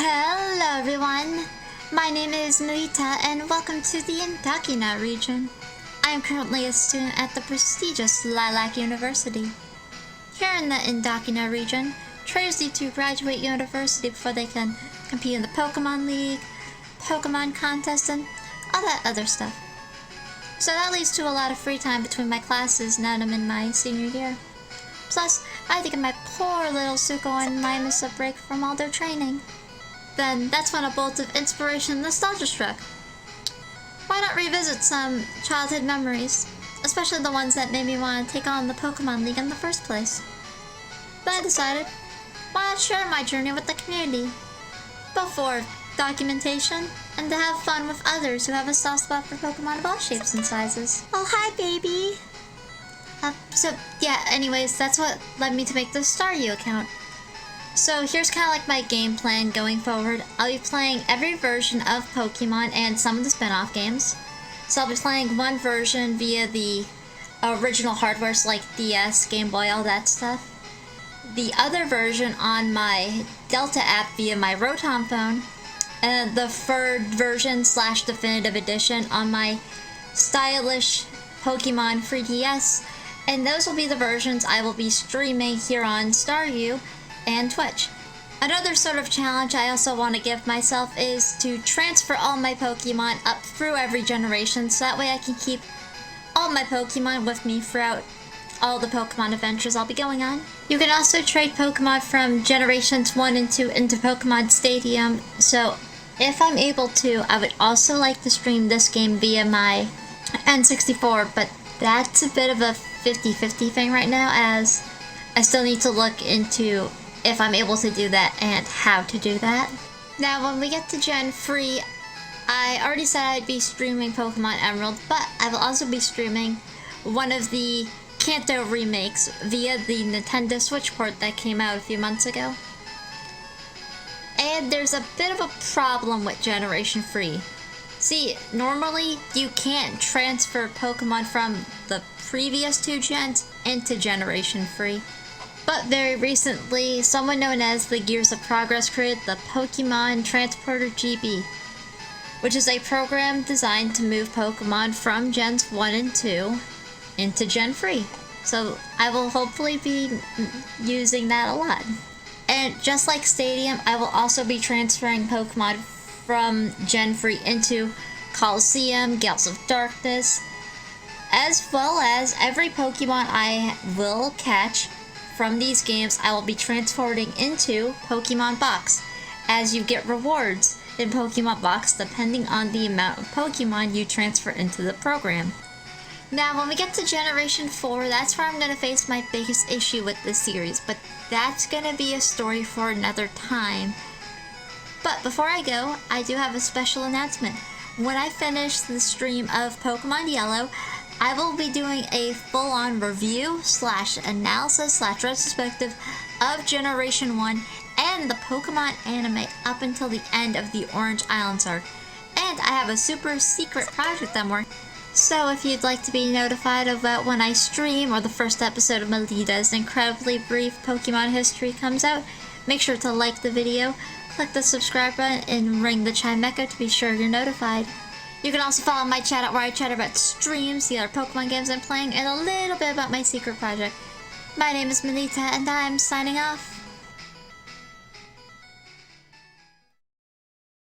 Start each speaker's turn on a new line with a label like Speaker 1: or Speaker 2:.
Speaker 1: Hello everyone, my name is Melita and welcome to the Indokina region. I am currently a student at the prestigious Lilac University. Here in the Indokina region, traders need to graduate university before they can compete in the Pokemon League, Pokemon contest, and all that other stuff. So that leads to a lot of free time between my classes now that I'm in my senior year. Plus, I had to give my poor little Suko and Mimus a break from all their training. Then that's when a bolt of inspiration and nostalgia struck. Why not revisit some childhood memories, especially the ones that made me want to take on the Pokemon League in the first place? But I decided, why not share my journey with the community? Both for documentation and to have fun with others who have a soft spot for Pokemon of all shapes and sizes. Oh, hi, baby! Anyways, that's what led me to make the Staryu account. So here's kind of like my game plan going forward. I'll be playing every version of Pokemon and some of the spin-off games. So I'll be playing one version via the original hardwares like DS, Game Boy, all that stuff. The other version on my Delta app via my Rotom phone. And the third version / definitive edition on my stylish Pokemon 3DS. And those will be the versions I will be streaming here on Staryu and Twitch. Another sort of challenge I also want to give myself is to transfer all my Pokemon up through every generation so that way I can keep all my Pokemon with me throughout all the Pokemon adventures I'll be going on. You can also trade Pokemon from generations 1 and 2 into Pokemon Stadium, so if I'm able to, I would also like to stream this game via my N64, but that's a bit of a 50-50 thing right now, as I still need to look into if I'm able to do that and how to do that. Now, when we get to Gen 3, I already said I'd be streaming Pokemon Emerald, but I will also be streaming one of the Kanto remakes via the Nintendo Switch port that came out a few months ago. And there's a bit of a problem with Generation 3. See, normally you can't transfer Pokemon from the previous 2 gens into Generation 3. But very recently, someone known as the Gears of Progress created the Pokemon Transporter GB, which is a program designed to move Pokemon from Gens 1 and 2 into Gen 3. So I will hopefully be using that a lot. And just like Stadium, I will also be transferring Pokemon from Gen 3 into Coliseum, Gales of Darkness, as well as every Pokemon I will catch from these games I will be transporting into Pokemon Box, as you get rewards in Pokemon Box depending on the amount of Pokemon you transfer into the program. Now when we get to Generation 4, that's where I'm going to face my biggest issue with this series, but that's going to be a story for another time. But before I go, I do have a special announcement. When I finish the stream of Pokemon Yellow, I will be doing a full-on review / analysis / retrospective of Generation 1 and the Pokemon anime up until the end of the Orange Islands arc. And I have a super secret project I'm working. So if you'd like to be notified about when I stream or the first episode of Melita's incredibly brief Pokemon history comes out, make sure to like the video, click the subscribe button, and ring the chime echo to be sure you're notified. You can also follow my chat where I chat about streams, the other Pokemon games I'm playing, and a little bit about my secret project. My name is Melita, and I'm signing off.